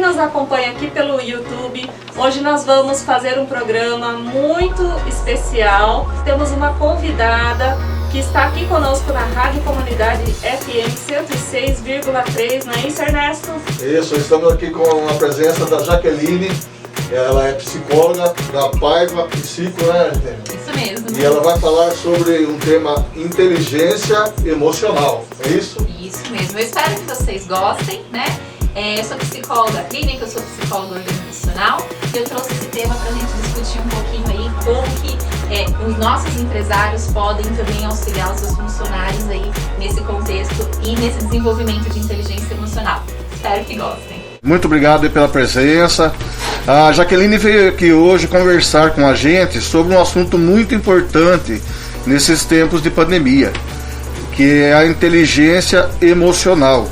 nos acompanha aqui pelo YouTube, hoje nós vamos fazer um programa muito especial. Temos uma convidada que está aqui conosco na Rádio Comunidade FM 106,3, não é isso, Ernesto? Isso, estamos aqui com a presença da Jaqueline, ela é psicóloga da Paiva Psico, né? Isso mesmo. E ela vai falar sobre um tema inteligência emocional, é isso? Isso mesmo, eu espero que vocês gostem, né? Eu sou psicóloga clínica, eu sou psicóloga organizacional e eu trouxe esse tema para a gente discutir um pouquinho aí como que os nossos empresários podem também auxiliar os seus funcionários aí nesse contexto e nesse desenvolvimento de inteligência emocional. Espero que gostem. Muito obrigado pela presença. A Jaqueline veio aqui hoje conversar com a gente sobre um assunto muito importante nesses tempos de pandemia, que é a inteligência emocional.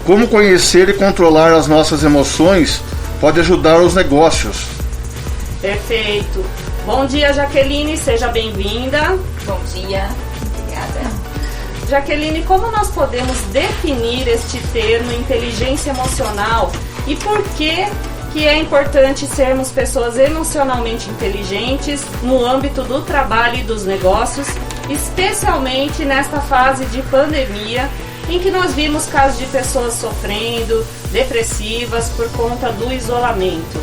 Como conhecer e controlar as nossas emoções pode ajudar os negócios. Perfeito. Bom dia, Jaqueline, seja bem-vinda. Bom dia, obrigada. Jaqueline, como nós podemos definir este termo inteligência emocional e por que é importante sermos pessoas emocionalmente inteligentes no âmbito do trabalho e dos negócios, especialmente nesta fase de pandemia, em que nós vimos casos de pessoas sofrendo, depressivas por conta do isolamento?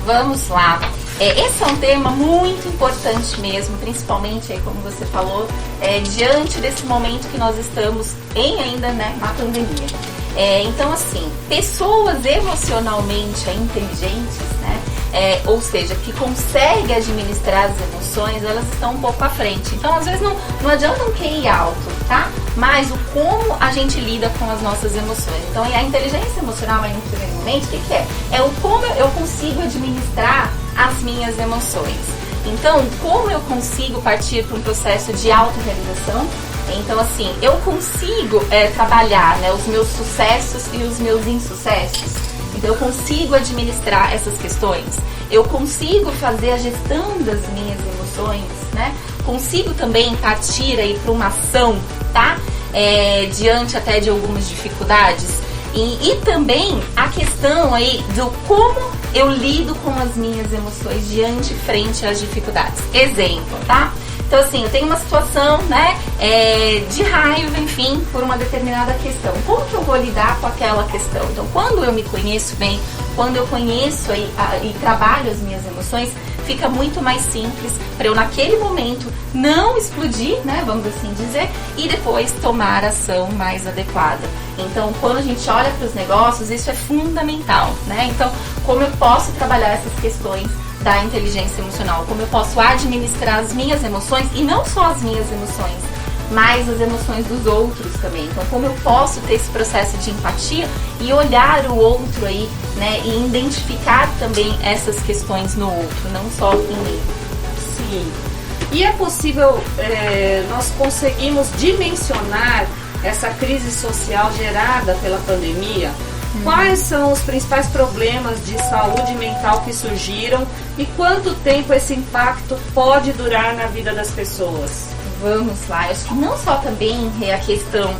Vamos lá. Esse é um tema muito importante mesmo, principalmente, aí, como você falou, diante desse momento que nós estamos ainda, né, na pandemia. Então, assim, pessoas emocionalmente inteligentes, né, ou seja, que conseguem administrar as emoções, elas estão um pouco à frente. Então, às vezes, não adianta um QI alto, tá? Mas o como a gente lida com as nossas emoções. Então, a inteligência emocional, aí no primeiro momento, o que é? É o como eu consigo administrar as minhas emoções. Então, como eu consigo partir para um processo de autorrealização? Então, assim, eu consigo trabalhar, né, os meus sucessos e os meus insucessos. Então, eu consigo administrar essas questões. Eu consigo fazer a gestão das minhas emoções, né? Consigo também partir aí para uma ação, tá? Diante até de algumas dificuldades. E também a questão aí do como eu lido com as minhas emoções frente às dificuldades. Exemplo, tá? Então, assim, eu tenho uma situação, né, de raiva, enfim, por uma determinada questão. Como que eu vou lidar com aquela questão? Então, quando eu me conheço bem, quando eu conheço e trabalho as minhas emoções, fica muito mais simples para eu, naquele momento, não explodir, né, vamos assim dizer, e depois tomar a ação mais adequada. Então, quando a gente olha para os negócios, isso é fundamental, né? Então, como eu posso trabalhar essas questões da inteligência emocional, como eu posso administrar as minhas emoções, e não só as minhas emoções, mas as emoções dos outros também. Então, como eu posso ter esse processo de empatia e olhar o outro aí, né, e identificar também essas questões no outro, não só em mim. Sim. E é possível, nós conseguimos dimensionar essa crise social gerada pela pandemia? Quais são os principais problemas de saúde mental que surgiram e quanto tempo esse impacto pode durar na vida das pessoas? Vamos lá, eu acho que não só também a questão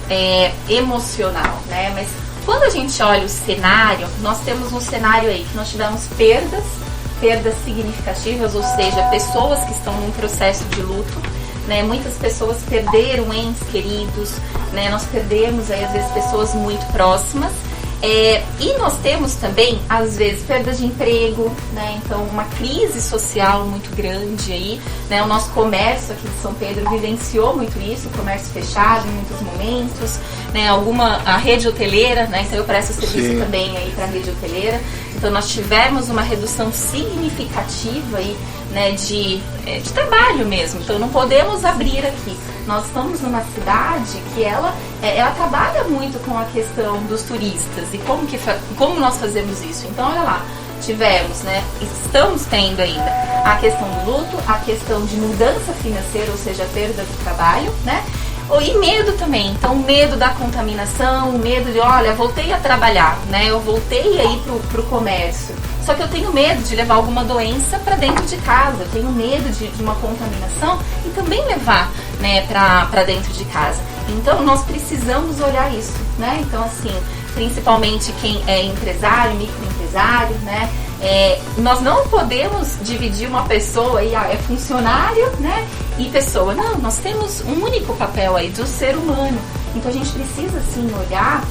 emocional, né? Mas quando a gente olha o cenário, nós temos um cenário aí que nós tivemos perdas significativas, ou seja, pessoas que estão num processo de luto, né? Muitas pessoas perderam entes queridos, né? Nós perdemos aí às vezes pessoas muito próximas. E nós temos também, às vezes, perdas de emprego, né? Então, uma crise social muito grande aí, né? O nosso comércio aqui de São Pedro vivenciou muito isso, o comércio fechado em muitos momentos, né? A rede hoteleira, né? Então, eu presto serviço Sim. também aí para a rede hoteleira. Então, nós tivemos uma redução significativa aí, né? De trabalho mesmo. Então, não podemos abrir aqui. Nós estamos numa cidade que ela trabalha muito com a questão dos turistas e como nós fazemos isso. Então, olha lá, estamos tendo ainda a questão do luto, a questão de mudança financeira, ou seja, perda do trabalho, né? E medo também, então medo da contaminação, medo de, olha, voltei a trabalhar, né? Eu voltei aí pro comércio. Só que eu tenho medo de levar alguma doença para dentro de casa, eu tenho medo de uma contaminação e também levar, né, para dentro de casa. Então nós precisamos olhar isso, né? Então assim, principalmente quem é empresário, microempresário, empresário, né? Nós não podemos dividir uma pessoa e é funcionário, né? E pessoa. Não, nós temos um único papel aí do ser humano. Então a gente precisa sim olhar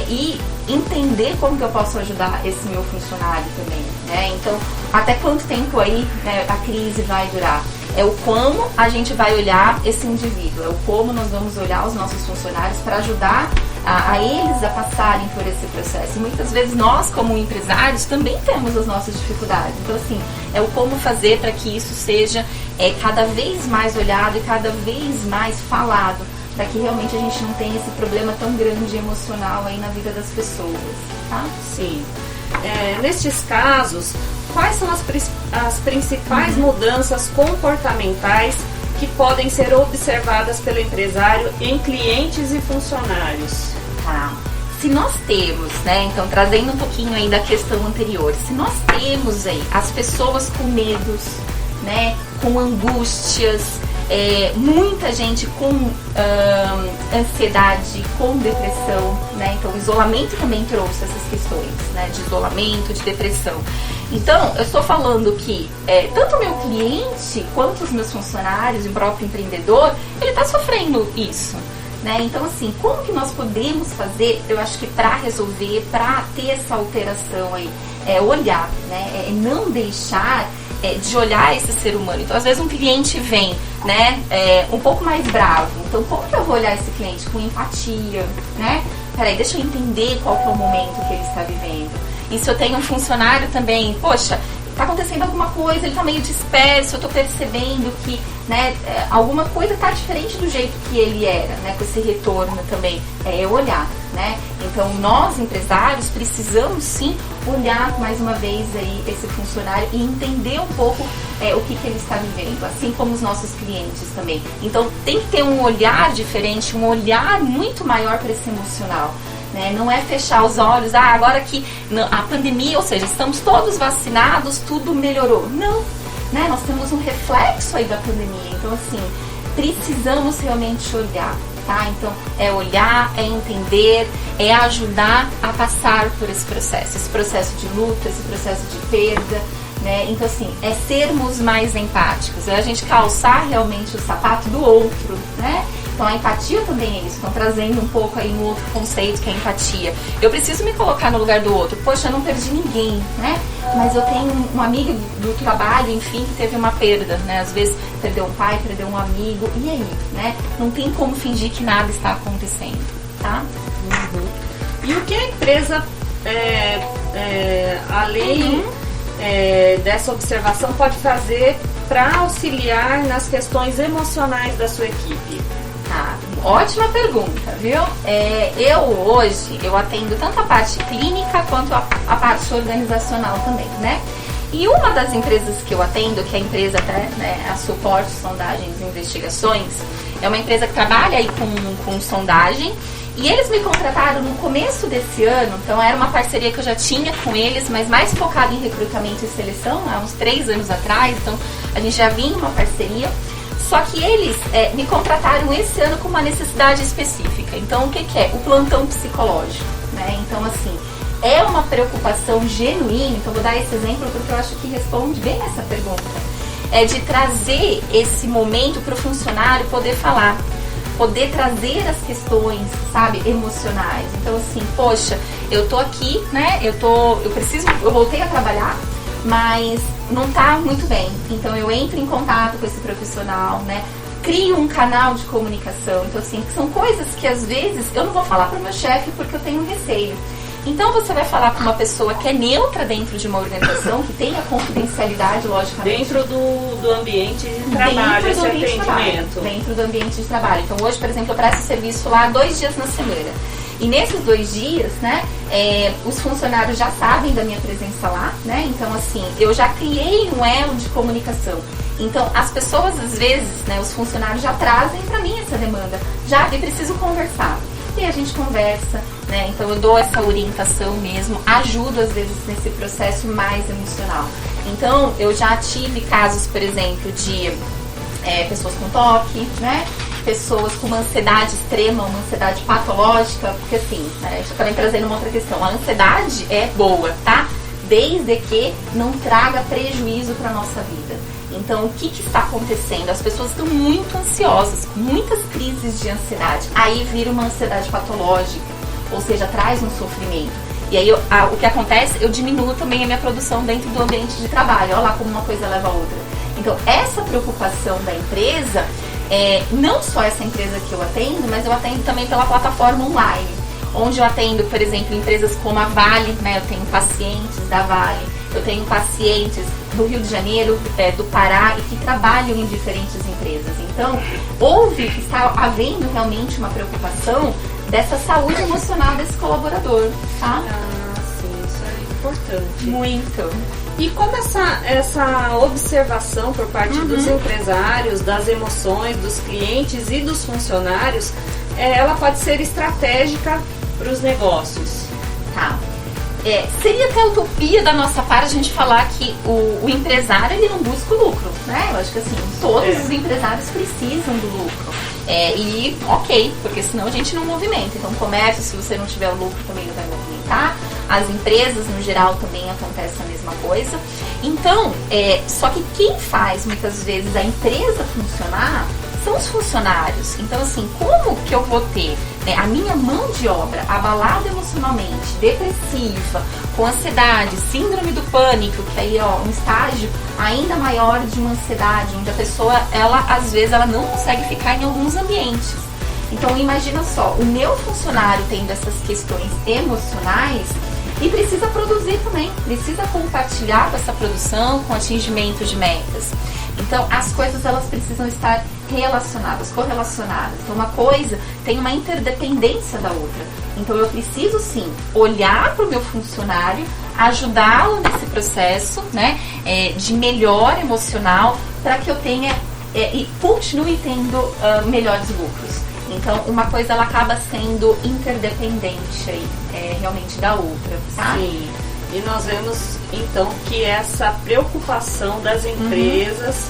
e entender como que eu posso ajudar esse meu funcionário também, né? Então, até quanto tempo aí, né, a crise vai durar? É o como a gente vai olhar esse indivíduo, é o como nós vamos olhar os nossos funcionários para ajudar a eles a passarem por esse processo. E muitas vezes nós, como empresários, também temos as nossas dificuldades. Então, assim, é o como fazer para que isso seja cada vez mais olhado e cada vez mais falado, para que realmente a gente não tenha esse problema tão grande emocional aí na vida das pessoas, tá? Sim. Nestes casos, quais são as principais mudanças comportamentais que podem ser observadas pelo empresário em clientes e funcionários? Tá. Se nós temos, né, então trazendo um pouquinho aí da questão anterior, se nós temos aí as pessoas com medos, né, com angústias, muita gente com ansiedade, com depressão, né? Então o isolamento também trouxe essas questões, né? De isolamento, de depressão. Então eu estou falando que tanto o meu cliente quanto os meus funcionários e o próprio empreendedor, ele está sofrendo isso, né? Então assim, como que nós podemos fazer, eu acho que para resolver, para ter essa alteração aí, olhar, né? Não deixar de olhar esse ser humano. Então, às vezes um cliente vem, né, um pouco mais bravo. Então, como que eu vou olhar esse cliente? Com empatia, né? Peraí, deixa eu entender qual que é o momento que ele está vivendo. E se eu tenho um funcionário também, poxa, tá acontecendo alguma coisa, ele tá meio disperso, eu tô percebendo que, né, alguma coisa tá diferente do jeito que ele era, né, com esse retorno também, eu olhar, né. Então, nós, empresários, precisamos sim olhar mais uma vez aí esse funcionário e entender um pouco o que ele está vivendo, assim como os nossos clientes também. Então, tem que ter um olhar diferente, um olhar muito maior para esse emocional. Né? Não é fechar os olhos, agora que a pandemia, ou seja, estamos todos vacinados, tudo melhorou. Não, né? Nós temos um reflexo aí da pandemia, então assim, precisamos realmente olhar, tá? Então, olhar, entender, ajudar a passar por esse processo de luta, esse processo de perda, né? Então assim, sermos mais empáticos, a gente calçar realmente o sapato do outro, né? Então a empatia também é isso, estão trazendo um pouco aí um outro conceito que é a empatia. Eu preciso me colocar no lugar do outro. Poxa, eu não perdi ninguém, né? Mas eu tenho um amigo do trabalho, enfim, que teve uma perda, né? Às vezes perdeu um pai, perdeu um amigo, e aí, né? Não tem como fingir que nada está acontecendo, tá? Uhum. E o que a empresa, além dessa observação, pode fazer para auxiliar nas questões emocionais da sua equipe? Ótima pergunta, viu? Eu atendo tanto a parte clínica quanto a parte organizacional também, né? E uma das empresas que eu atendo, que é a empresa até, né, a Suporte Sondagens e Investigações, é uma empresa que trabalha aí com sondagem, e eles me contrataram no começo desse ano, então era uma parceria que eu já tinha com eles, mas mais focada em recrutamento e seleção, há uns 3 anos atrás, então a gente já vinha uma parceria. Só que eles me contrataram esse ano com uma necessidade específica. Então, o que é? O plantão psicológico, né? Então, assim, é uma preocupação genuína. Então, vou dar esse exemplo porque eu acho que responde bem essa pergunta. É de trazer esse momento para o funcionário poder falar, poder trazer as questões, sabe, emocionais. Então, assim, poxa, eu tô aqui, né? Eu voltei a trabalhar, mas não tá muito bem. Então eu entro em contato com esse profissional, né? Crio um canal de comunicação. Então assim, são coisas que às vezes eu não vou falar para o meu chefe porque eu tenho receio. Então você vai falar com uma pessoa que é neutra dentro de uma organização, que tem a confidencialidade, logicamente. Dentro do ambiente de trabalho, esse atendimento. Dentro do ambiente de trabalho. Então hoje, por exemplo, eu presto serviço lá 2 dias na semana. E nesses 2 dias, né, os funcionários já sabem da minha presença lá, né? Então, assim, eu já criei um elo de comunicação. Então, as pessoas, às vezes, né, os funcionários já trazem para mim essa demanda. Já, eu preciso conversar. E a gente conversa, né? Então, eu dou essa orientação mesmo, ajudo, às vezes, nesse processo mais emocional. Então, eu já tive casos, por exemplo, de pessoas com toque, né? Pessoas com uma ansiedade extrema, uma ansiedade patológica, porque assim, né, eu também trazendo uma outra questão, a ansiedade é boa, tá? desde que não traga prejuízo para a nossa vida. Então, o que está acontecendo? As pessoas estão muito ansiosas, com muitas crises de ansiedade. Aí vira uma ansiedade patológica, ou seja, traz um sofrimento. E aí, o que acontece, eu diminuo também a minha produção dentro do ambiente de trabalho. Olha lá como uma coisa leva a outra. Então, essa preocupação da empresa, não só essa empresa que eu atendo, mas eu atendo também pela plataforma online, onde eu atendo, por exemplo, empresas como a Vale, né? Eu tenho pacientes da Vale, eu tenho pacientes do Rio de Janeiro, do Pará, e que trabalham em diferentes empresas. Então, está havendo realmente uma preocupação dessa saúde emocional desse colaborador, tá? Sim, isso é importante. Muito. E como essa observação por parte dos empresários, das emoções dos clientes e dos funcionários, ela pode ser estratégica para os negócios? Tá. Seria até utopia da nossa parte a gente falar que o empresário, ele não busca o lucro, né? Eu acho que assim, todos os empresários precisam do lucro. E ok, porque senão a gente não movimenta. Então, o comércio, se você não tiver o lucro, também não vai movimentar. As empresas, no geral, também acontece a mesma coisa. Então, só que quem faz, muitas vezes, a empresa funcionar são os funcionários. Então, assim, como que eu vou ter, né, a minha mão de obra abalada emocionalmente, depressiva, com ansiedade, síndrome do pânico, que aí, um estágio ainda maior de uma ansiedade, onde a pessoa, às vezes, ela não consegue ficar em alguns ambientes. Então, imagina só, o meu funcionário tendo essas questões emocionais e precisa produzir também, precisa compartilhar com essa produção, com atingimento de metas. Então, as coisas, elas precisam estar relacionadas, correlacionadas. Então, uma coisa tem uma interdependência da outra. Então, eu preciso, sim, olhar para o meu funcionário, ajudá-lo nesse processo, né, de melhora emocional, para que eu tenha e continue tendo melhores lucros. Então, uma coisa, ela acaba sendo interdependente aí, realmente da outra, tá? Sim. E nós vemos, então, que essa preocupação das empresas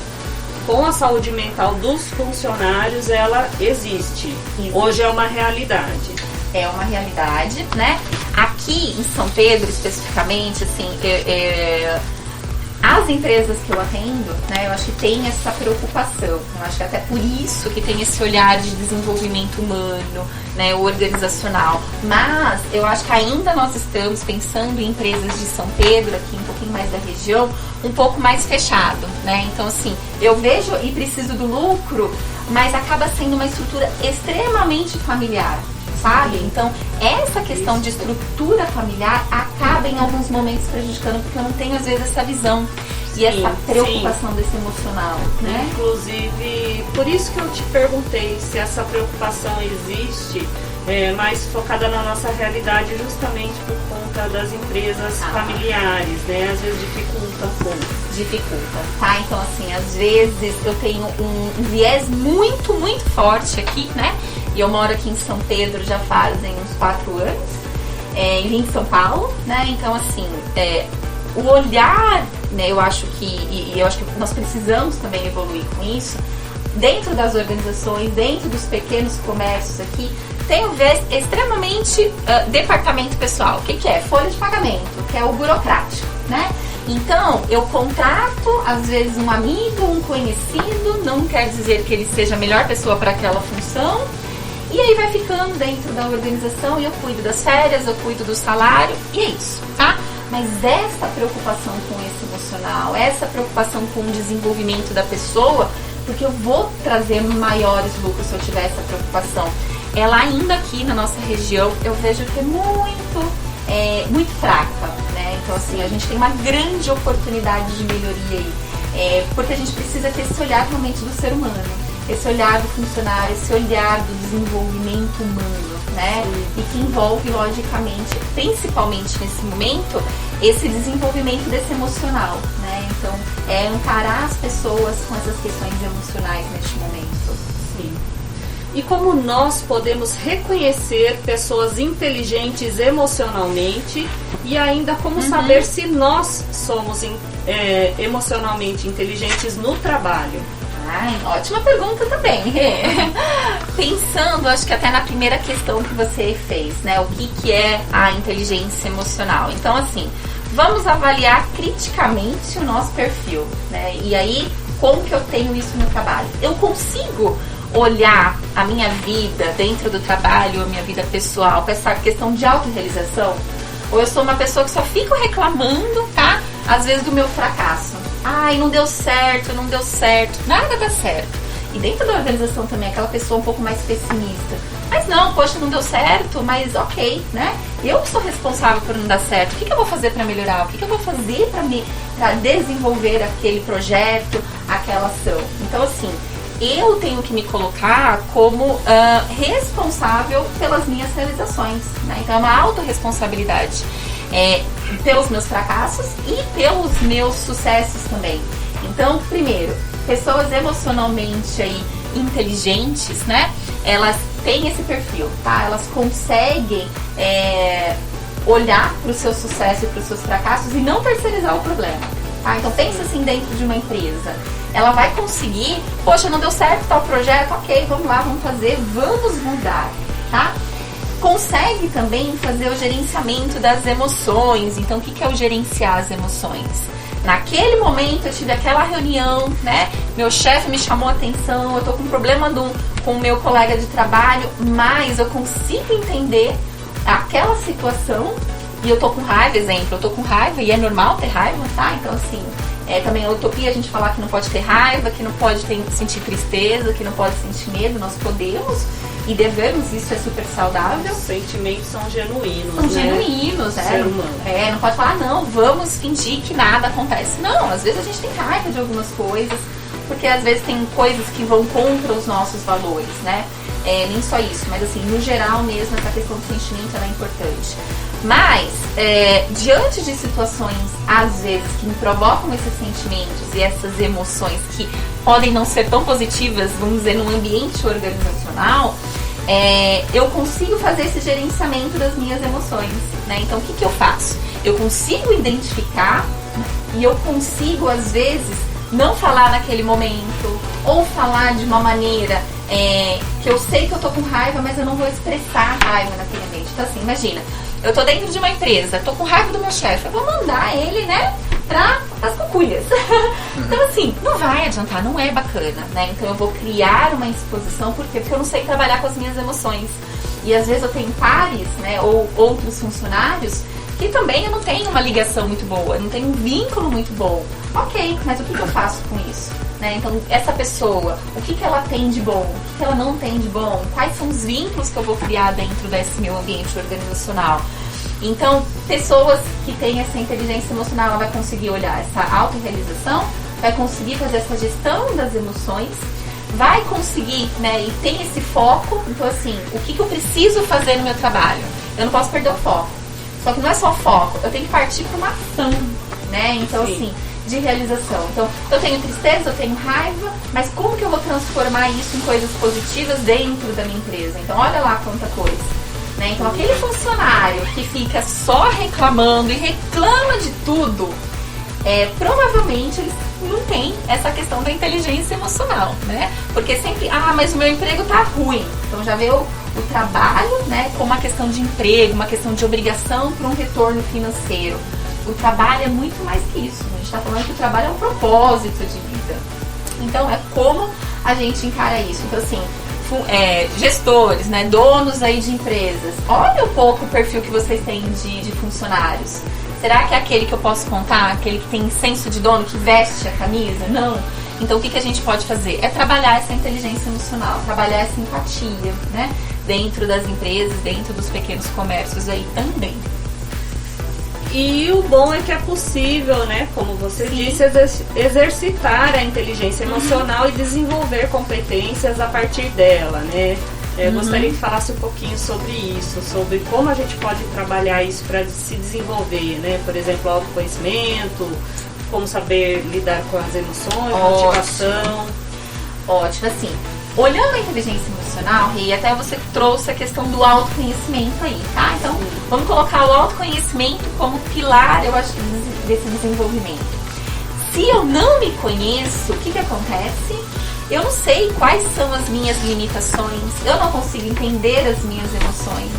com a saúde mental dos funcionários, ela existe. Hoje é uma realidade. É uma realidade, né? Aqui em São Pedro, especificamente, assim, as empresas que eu atendo, né, eu acho que tem essa preocupação. Eu acho que até por isso que tem esse olhar de desenvolvimento humano, né, organizacional. Mas eu acho que ainda nós estamos pensando em empresas de São Pedro, aqui um pouquinho mais da região, um pouco mais fechado, né? Então, assim, eu vejo e preciso do lucro, mas acaba sendo uma estrutura extremamente familiar, sabe? Então, essa questão de estrutura familiar acaba em alguns momentos prejudicando, porque eu não tenho, às vezes, essa visão e essa preocupação desse emocional, né? Inclusive, por isso que eu te perguntei se essa preocupação existe, mais focada na nossa realidade, justamente por conta das empresas familiares, né? Às vezes dificulta um pouco. Dificulta, tá? Então, assim, às vezes eu tenho um viés muito, muito forte aqui, né? E eu moro aqui em São Pedro já fazem uns 4 anos, vim em São Paulo, né? Então, assim, o olhar, né, eu acho que nós precisamos também evoluir com isso, dentro das organizações, dentro dos pequenos comércios aqui, tem um viés extremamente departamento pessoal. O que é? Folha de pagamento, que é o burocrático, né? Então, eu contrato, às vezes, um amigo, um conhecido, não quer dizer que ele seja a melhor pessoa para aquela função, e aí vai ficando dentro da organização e eu cuido das férias, eu cuido do salário, e é isso, tá? Mas essa preocupação com esse emocional, essa preocupação com o desenvolvimento da pessoa, porque eu vou trazer maiores lucros se eu tiver essa preocupação, ela ainda aqui na nossa região, eu vejo que é muito fraca, né? Então, assim, a gente tem uma grande oportunidade de melhoria aí, porque a gente precisa ter esse olhar realmente do ser humano, esse olhar do funcionário, esse olhar do desenvolvimento humano, né? E que envolve, logicamente, principalmente nesse momento, esse desenvolvimento desse emocional, né? Então, encarar as pessoas com essas questões emocionais neste momento. Sim. E como nós podemos reconhecer pessoas inteligentes emocionalmente e ainda como saber se nós somos emocionalmente inteligentes no trabalho? Ótima pergunta também. Pensando, acho que até na primeira questão que você fez, né? O que é a inteligência emocional? Então, assim, vamos avaliar criticamente o nosso perfil, né? E aí, como que eu tenho isso no trabalho? Eu consigo olhar a minha vida dentro do trabalho, a minha vida pessoal, com essa questão de autorrealização? Ou eu sou uma pessoa que só fico reclamando, tá? Às vezes do meu fracasso. Ai, não deu certo, nada dá certo. E dentro da organização também, aquela pessoa um pouco mais pessimista. Mas não, poxa, não deu certo, mas ok, né? Eu sou responsável por não dar certo. O que eu vou fazer para melhorar? O que eu vou fazer para desenvolver aquele projeto, aquela ação? Então, assim, eu tenho que me colocar como responsável pelas minhas realizações, né? Então, é uma autorresponsabilidade pelos meus fracassos e pelos meus sucessos também. Então, primeiro, pessoas emocionalmente aí inteligentes, né? Elas têm esse perfil, tá? Elas conseguem olhar para o seu sucesso e para os seus fracassos e não terceirizar o problema, tá? Então, pensa assim dentro de uma empresa. Ela vai conseguir, poxa, não deu certo tal projeto, ok, vamos lá, vamos fazer, vamos mudar, tá? Consegue também fazer o gerenciamento das emoções. Então, o que é o gerenciar as emoções? Naquele momento eu tive aquela reunião, né? Meu chefe me chamou a atenção, eu tô com um problema com o meu colega de trabalho, mas eu consigo entender aquela situação e eu tô com raiva, exemplo, eu tô com raiva e é normal ter raiva, tá? Então, assim, também é utopia a gente falar que não pode ter raiva, que não pode sentir tristeza, que não pode sentir medo, nós podemos e devemos, isso é super saudável. Os sentimentos são genuínos, São genuínos, Ser humano. Não pode falar, não, vamos fingir que nada acontece. Não, às vezes a gente tem raiva de algumas coisas, porque às vezes tem coisas que vão contra os nossos valores, né? Nem só isso, mas assim, no geral mesmo, essa questão do sentimento ela é importante. Mas, diante de situações, às vezes, que me provocam esses sentimentos e essas emoções que podem não ser tão positivas, vamos dizer, num ambiente organizacional, eu consigo fazer esse gerenciamento das minhas emoções, né? Então, o que eu faço? Eu consigo identificar e eu consigo, às vezes, não falar naquele momento ou falar de uma maneira que eu sei que eu tô com raiva, mas eu não vou expressar a raiva naquele ambiente. Então, assim, imagina, eu tô dentro de uma empresa, tô com raiva do meu chefe, eu vou mandar ele, né, para as cuculhas. Então, assim, não vai adiantar, não é bacana, né? Então, eu vou criar uma exposição, por quê? Porque eu não sei trabalhar com as minhas emoções. E, às vezes, eu tenho pares, né, ou outros funcionários que também eu não tenho uma ligação muito boa, não tenho um vínculo muito bom. Ok, mas o que eu faço com isso? Né? Então, essa pessoa, o que ela tem de bom? O que ela não tem de bom? Quais são os vínculos que eu vou criar dentro desse meu ambiente organizacional? Então, pessoas que têm essa inteligência emocional, ela vai conseguir olhar essa autorrealização, vai conseguir fazer essa gestão das emoções, vai conseguir, né, e tem esse foco. Então, assim, o que eu preciso fazer no meu trabalho? Eu não posso perder o foco. Só que não é só foco, eu tenho que partir para uma ação, né? Então, sim, assim, de realização. Então, eu tenho tristeza, eu tenho raiva, mas como que eu vou transformar isso em coisas positivas dentro da minha empresa? Então, olha lá quanta coisa, né? Então, aquele funcionário que fica só reclamando e reclama de tudo, provavelmente eles não têm essa questão da inteligência emocional, né? Porque sempre, mas o meu emprego tá ruim. Então, já vê o trabalho, né, como uma questão de emprego, uma questão de obrigação para um retorno financeiro. O trabalho é muito mais que isso. A gente está falando que o trabalho é um propósito de vida. Então, é como a gente encara isso. Então, assim, gestores, né, donos aí de empresas, olha um pouco o perfil que vocês têm de funcionários. Será que é aquele que eu posso contar? Aquele que tem senso de dono, que veste a camisa? Não. Então, o que a gente pode fazer? É trabalhar essa inteligência emocional, trabalhar essa empatia, né? Dentro das empresas, dentro dos pequenos comércios aí também. E o bom é que é possível, né, como você disse, exercitar a inteligência emocional e desenvolver competências a partir dela, né? Eu gostaria que falasse um pouquinho sobre isso, sobre como a gente pode trabalhar isso para se desenvolver, né? Por exemplo, autoconhecimento, como saber lidar com as emoções, motivação. Ótimo, assim, olhando a inteligência emocional, e até você trouxe a questão do autoconhecimento aí, tá? Então, vamos colocar o autoconhecimento como pilar, eu acho, desse desenvolvimento. Se eu não me conheço, o que acontece? Eu não sei quais são as minhas limitações, eu não consigo entender as minhas emoções,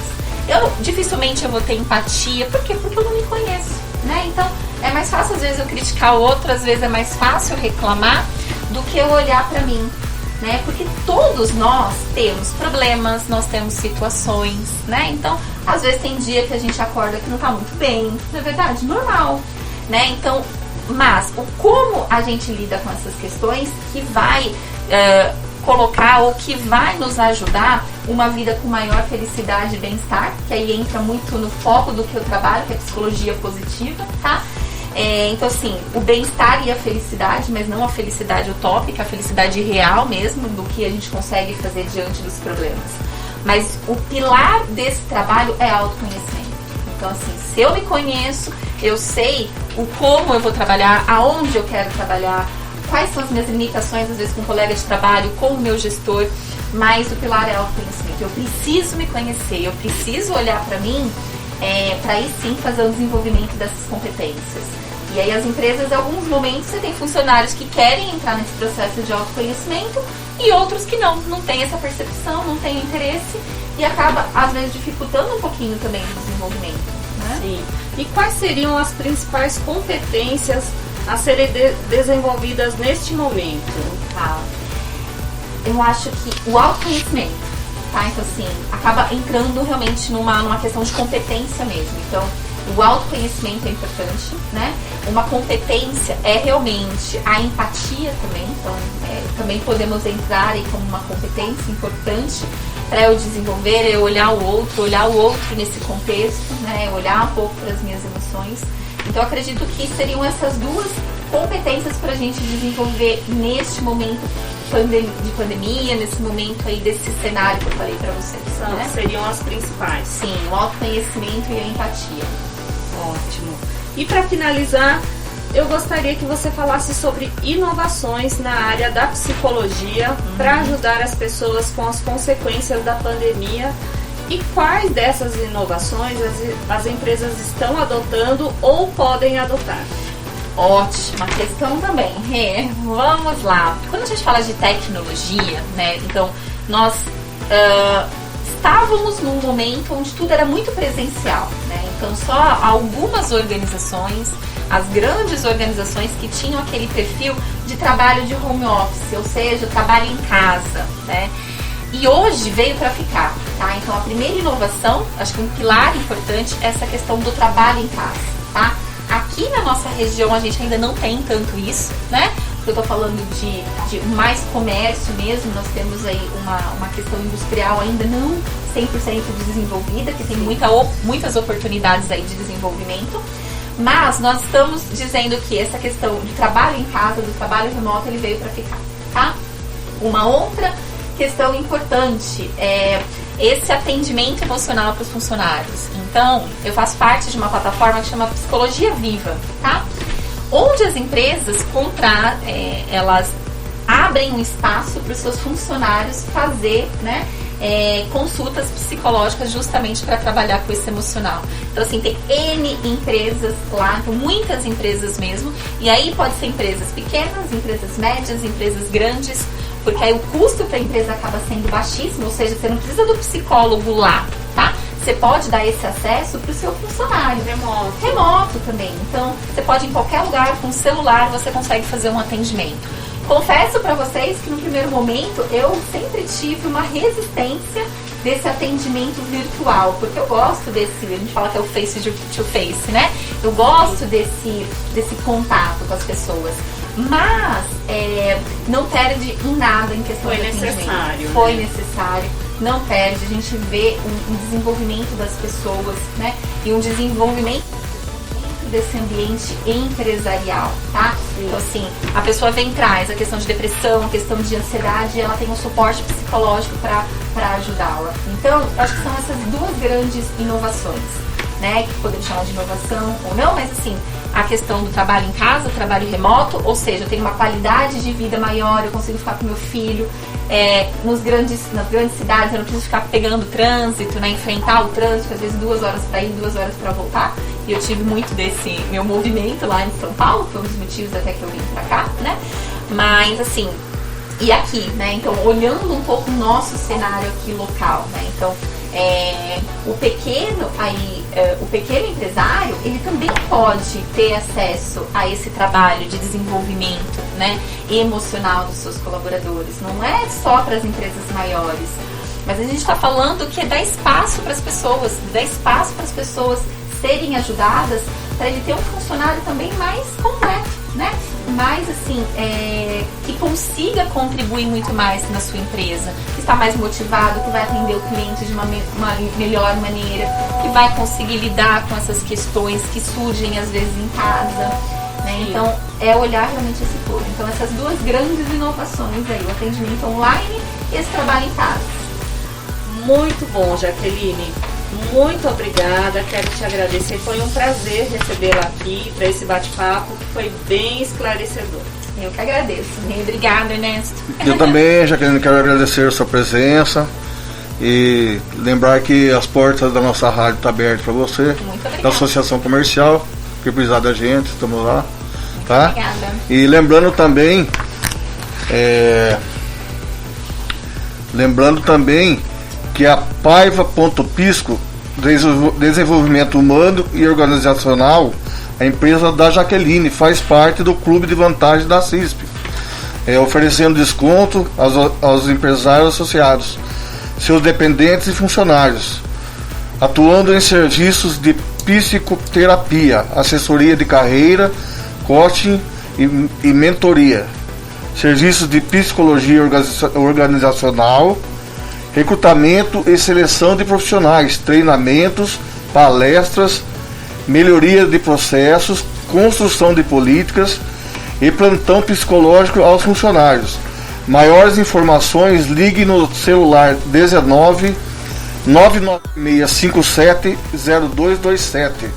dificilmente eu vou ter empatia. Por quê? Porque eu não me conheço. né? Então, é mais fácil às vezes eu criticar o outro, às vezes é mais fácil reclamar do que eu olhar pra mim, né? Porque todos nós temos problemas, nós temos situações, né? Então, às vezes tem dia que a gente acorda que não tá muito bem, não é verdade? Normal, né? Então, mas o como a gente lida com essas questões que vai colocar ou que vai nos ajudar uma vida com maior felicidade e bem-estar, que aí entra muito no foco do que eu trabalho, que é psicologia positiva, tá? Então, assim, o bem-estar e a felicidade, mas não a felicidade utópica, a felicidade real mesmo, do que a gente consegue fazer diante dos problemas. Mas o pilar desse trabalho é autoconhecimento. Então, assim, se eu me conheço, eu sei o como eu vou trabalhar, aonde eu quero trabalhar, quais são as minhas limitações, às vezes, com um colega de trabalho, com o meu gestor, mas o pilar é autoconhecimento. Eu preciso me conhecer, eu preciso olhar para mim, para aí sim fazer o desenvolvimento dessas competências. E aí as empresas, em alguns momentos, você tem funcionários que querem entrar nesse processo de autoconhecimento e outros que não têm essa percepção, não têm interesse e acaba, às vezes, dificultando um pouquinho também o desenvolvimento, né? Sim. E quais seriam as principais competências a serem desenvolvidas neste momento? Tá. Eu acho que o autoconhecimento, tá? Então, assim, acaba entrando realmente numa questão de competência mesmo. Então, o autoconhecimento é importante, né? Uma competência é realmente a empatia também. Então, também podemos entrar aí como uma competência importante para eu desenvolver, eu olhar o outro nesse contexto, né? Olhar um pouco para as minhas emoções. Então, eu acredito que seriam essas duas competências para a gente desenvolver neste momento de pandemia, nesse momento aí desse cenário que eu falei para vocês. Né? Seriam as principais. Sim, o autoconhecimento e a empatia. Ótimo. E para finalizar, eu gostaria que você falasse sobre inovações na área da psicologia para ajudar as pessoas com as consequências da pandemia e quais dessas inovações as empresas estão adotando ou podem adotar. Ótima questão também. Vamos lá. Quando a gente fala de tecnologia, né? Então, nós estávamos num momento onde tudo era muito presencial, né? Então, só algumas organizações, as grandes organizações que tinham aquele perfil de trabalho de home office, ou seja, trabalho em casa, né? E hoje veio para ficar, tá? Então, a primeira inovação, acho que um pilar importante é essa questão do trabalho em casa, tá? Aqui na nossa região a gente ainda não tem tanto isso, né? Porque eu tô falando de mais comércio mesmo, nós temos aí uma questão industrial ainda não 100% desenvolvida, que tem muitas oportunidades aí de desenvolvimento, mas nós estamos dizendo que essa questão de trabalho em casa, do trabalho remoto, ele veio para ficar, tá? Uma outra questão importante é esse atendimento emocional para os funcionários. Então, eu faço parte de uma plataforma que chama Psicologia Viva, tá? Onde as empresas elas abrem um espaço para os seus funcionários fazer, né, consultas psicológicas justamente para trabalhar com esse emocional. Então, assim, tem N empresas lá, então, muitas empresas mesmo, e aí pode ser empresas pequenas, empresas médias, empresas grandes, porque aí o custo para a empresa acaba sendo baixíssimo, ou seja, você não precisa do psicólogo lá, tá? Você pode dar esse acesso para o seu funcionário. Remoto também. Então, você pode ir em qualquer lugar, com o celular, você consegue fazer um atendimento. Confesso para vocês que no primeiro momento eu sempre tive uma resistência desse atendimento virtual, porque eu gosto a gente fala que é o face to face, né? Eu gosto desse contato com as pessoas. Mas não perde em nada em questão de atendimento. Foi necessário, não perde. A gente vê um desenvolvimento das pessoas, né? E um desenvolvimento desse ambiente empresarial, tá? Sim. Então, assim, a pessoa vem traz a questão de depressão, a questão de ansiedade, e ela tem um suporte psicológico para ajudá-la. Então, eu acho que são essas duas grandes inovações, né? Que podemos chamar de inovação ou não, mas assim, a questão do trabalho em casa, trabalho remoto, ou seja, eu tenho uma qualidade de vida maior, eu consigo ficar com meu filho, nas grandes cidades eu não preciso ficar pegando trânsito, né, enfrentar o trânsito, às vezes 2 horas para ir, 2 horas para voltar, e eu tive muito desse meu movimento lá em São Paulo, foi um dos motivos até que eu vim para cá, né, mas assim, e aqui, né, então olhando um pouco o nosso cenário aqui local, né, então O pequeno empresário, ele também pode ter acesso a esse trabalho de desenvolvimento, né, emocional dos seus colaboradores. Não é só para as empresas maiores, mas a gente está falando que é dar espaço para as pessoas, serem ajudadas, para ele ter um funcionário também mais completo, né? Mais assim, que consiga contribuir muito mais na sua empresa, que está mais motivado, que vai atender o cliente de uma melhor maneira, que vai conseguir lidar com essas questões que surgem às vezes em casa, né? Então, é olhar realmente esse todo. Então, essas duas grandes inovações aí, o atendimento online e esse trabalho em casa. Muito bom, Jaqueline. Muito obrigada, quero te agradecer. Foi um prazer recebê-la aqui para esse bate-papo, que foi bem esclarecedor. Eu que agradeço. Obrigada, Ernesto. Eu também, Jaqueline, quero agradecer a sua presença e lembrar que as portas da nossa rádio estão abertas para você. Muito obrigada. Da Associação Comercial, que precisar da gente, estamos lá. Tá? Obrigada. E lembrando também que a Paiva.pisco, Desenvolvimento Humano e Organizacional, a empresa da Jaqueline, faz parte do Clube de Vantagens da CISP, oferecendo desconto aos empresários associados, seus dependentes e funcionários, atuando em serviços de psicoterapia, assessoria de carreira, coaching e mentoria, serviços de psicologia organizacional, recrutamento e seleção de profissionais, treinamentos, palestras, melhoria de processos, construção de políticas e plantão psicológico aos funcionários. Maiores informações, ligue no celular 19 99657 0227.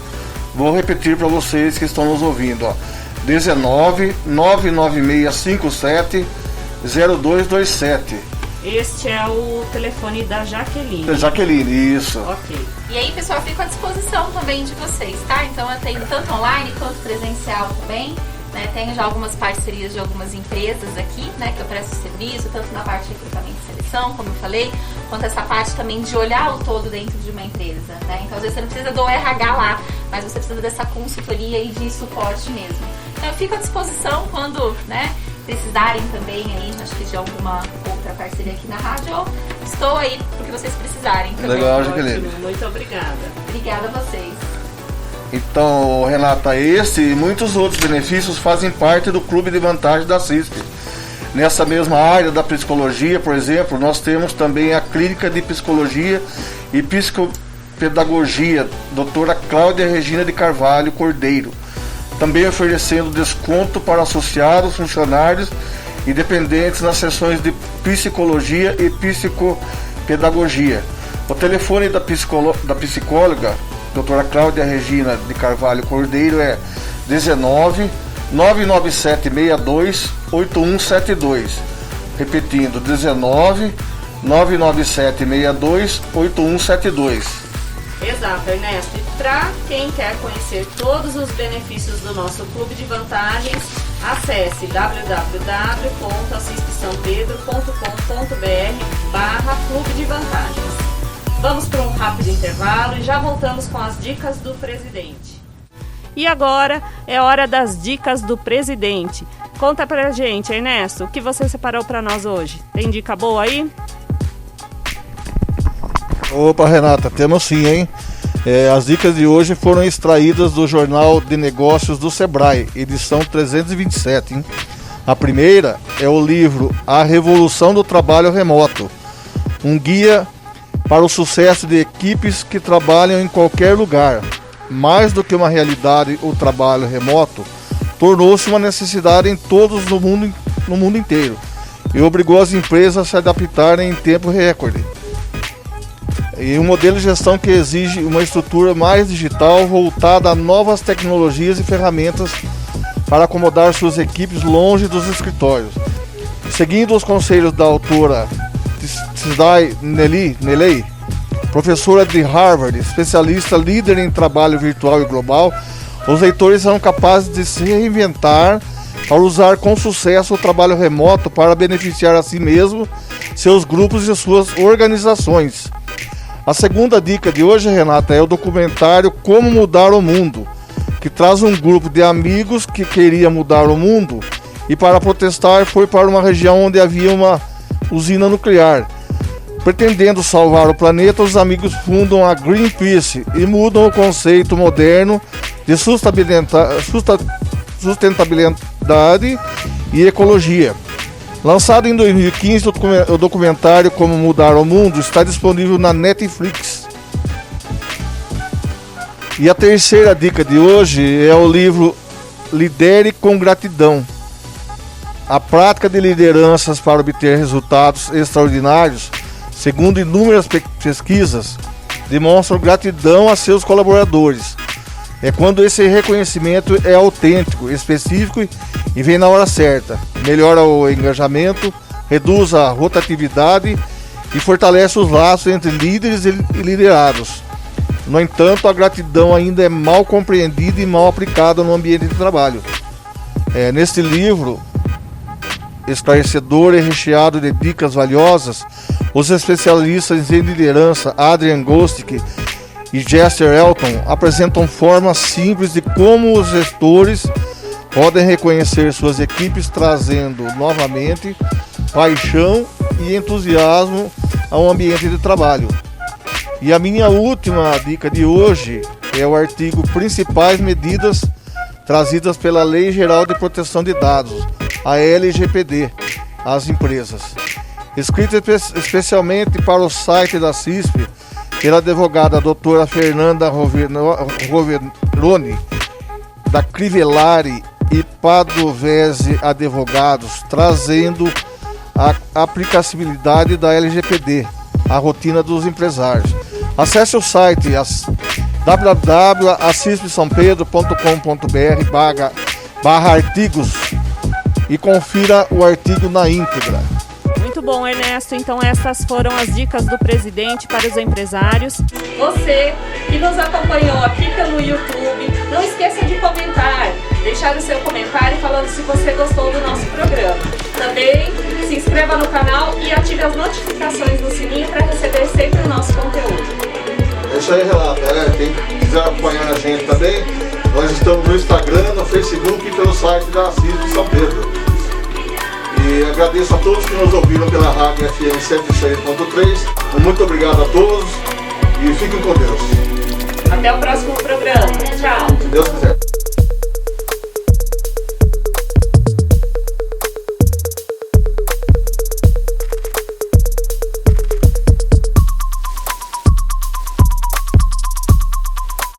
Vou repetir para vocês que estão nos ouvindo, 19 99657 0227. Este é o telefone da Jaqueline. Jaqueline, isso. Ok. E aí, pessoal, fico à disposição também de vocês, tá? Então, eu tenho tanto online quanto presencial também, né? Tenho já algumas parcerias de algumas empresas aqui, né, que eu presto serviço, tanto na parte de recrutamento e seleção, como eu falei, quanto essa parte também de olhar o todo dentro de uma empresa, né? Então, às vezes você não precisa do RH lá, mas você precisa dessa consultoria e de suporte mesmo. Então, eu fico à disposição quando, né, precisarem também aí, acho que de alguma outra parceria aqui na rádio, eu estou aí porque vocês precisarem também. Legal, Jaqueline. Muito obrigada. Obrigada a vocês. Então, Renata, esse e muitos outros benefícios fazem parte do Clube de Vantagens da CISP. Nessa mesma área da psicologia, por exemplo, nós temos também a Clínica de Psicologia e Psicopedagogia, doutora Cláudia Regina de Carvalho Cordeiro, também oferecendo desconto para associados, funcionários e dependentes nas sessões de psicologia e psicopedagogia. O telefone da psicóloga, doutora Cláudia Regina de Carvalho Cordeiro, é 19 99762 8172. Repetindo, 19 99762 8172. Exato, Ernesto. E para quem quer conhecer todos os benefícios do nosso Clube de Vantagens, acesse www.assistsampedro.com.br/Clube de Vantagens. Vamos para um rápido intervalo e já voltamos com as dicas do presidente. E agora é hora das dicas do presidente. Conta pra gente, Ernesto, o que você separou para nós hoje? Tem dica boa aí? Opa, Renata, temos sim, hein? As dicas de hoje foram extraídas do Jornal de Negócios do Sebrae, edição 327, hein? A primeira é o livro A Revolução do Trabalho Remoto, um guia para o sucesso de equipes que trabalham em qualquer lugar. Mais do que uma realidade, o trabalho remoto tornou-se uma necessidade em todos no mundo inteiro e obrigou as empresas a se adaptarem em tempo recorde. E um modelo de gestão que exige uma estrutura mais digital, voltada a novas tecnologias e ferramentas para acomodar suas equipes longe dos escritórios. Seguindo os conselhos da autora Tsai Nelei, professora de Harvard, especialista líder em trabalho virtual e global, os leitores são capazes de se reinventar para usar com sucesso o trabalho remoto para beneficiar a si mesmo, seus grupos e suas organizações. A segunda dica de hoje, Renata, é o documentário Como Mudar o Mundo, que traz um grupo de amigos que queria mudar o mundo e para protestar foi para uma região onde havia uma usina nuclear. Pretendendo salvar o planeta, os amigos fundam a Greenpeace e mudam o conceito moderno de sustentabilidade e ecologia. Lançado em 2015, o documentário Como Mudar o Mundo está disponível na Netflix. E a terceira dica de hoje é o livro Lidere com Gratidão. A prática de lideranças para obter resultados extraordinários, segundo inúmeras pesquisas, demonstram gratidão a seus colaboradores. É quando esse reconhecimento é autêntico, específico e vem na hora certa. Melhora o engajamento, reduz a rotatividade e fortalece os laços entre líderes e liderados. No entanto, a gratidão ainda é mal compreendida e mal aplicada no ambiente de trabalho. Neste livro esclarecedor e recheado de dicas valiosas, os especialistas em liderança Adrian Gostick e Jester Elton apresentam formas simples de como os gestores podem reconhecer suas equipes, trazendo novamente paixão e entusiasmo ao ambiente de trabalho. E a minha última dica de hoje é o artigo Principais Medidas trazidas pela Lei Geral de Proteção de Dados, a LGPD, às empresas. Escrito especialmente para o site da CISP, pela advogada doutora Fernanda Roveroni, da Crivellari e Padovese Advogados, trazendo a aplicabilidade da LGPD à rotina dos empresários. Acesse o site www.acispsampedro.com.br/artigos e confira o artigo na íntegra. Muito bom, Ernesto. Então essas foram as dicas do presidente para os empresários. Você que nos acompanhou aqui pelo YouTube, não esqueça de comentar, deixar o seu comentário falando se você gostou do nosso programa. Também se inscreva no canal e ative as notificações no sininho para receber sempre o nosso conteúdo. É isso aí, Renata. Quem quiser acompanhar a gente também, nós estamos no Instagram, no Facebook e pelo site da CISP São Pedro. E agradeço a todos que nos ouviram pela Rádio FM 106.3. Muito obrigado a todos e fiquem com Deus. Até o próximo programa. Tchau. Se Deus quiser.